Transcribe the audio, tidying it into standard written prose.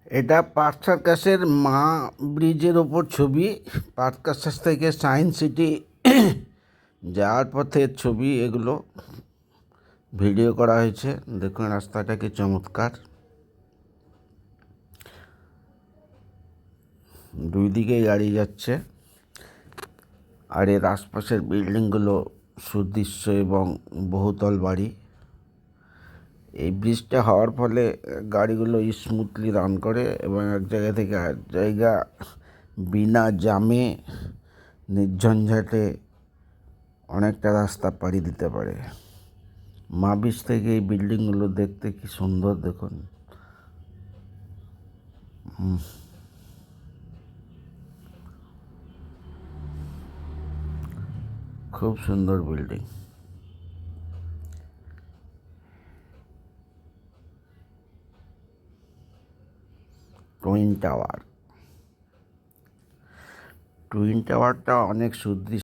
এটা পার্ক সার্কাসের মা ব্রিজের ওপর ছবি। পার্ক সার্কাস থেকে সায়েন্স সিটি যাওয়ার পথের ছবি এগুলো ভিডিও করা হয়েছে। দেখুন রাস্তাটা কি চমৎকার, দুই দিকেই গাড়ি যাচ্ছে, আর এর আশপাশের বিল্ডিংগুলো সুদৃশ্য এবং বহুতল বাড়ি। এই ব্রিজটা হওয়ার ফলে গাড়িগুলো স্মুথলি রান করে এবং এক জায়গা থেকে আর জায়গা বিনা জামে নির্ঝঞ্ঝাটে অনেকটা রাস্তা পাড়ি দিতে পারে। মা ব্রিজ থেকে এই বিল্ডিংগুলো দেখতে কি সুন্দর দেখুন। খুব সুন্দর বিল্ডিং। টুইন টাওয়ারটা অনেক সুদৃশ্য।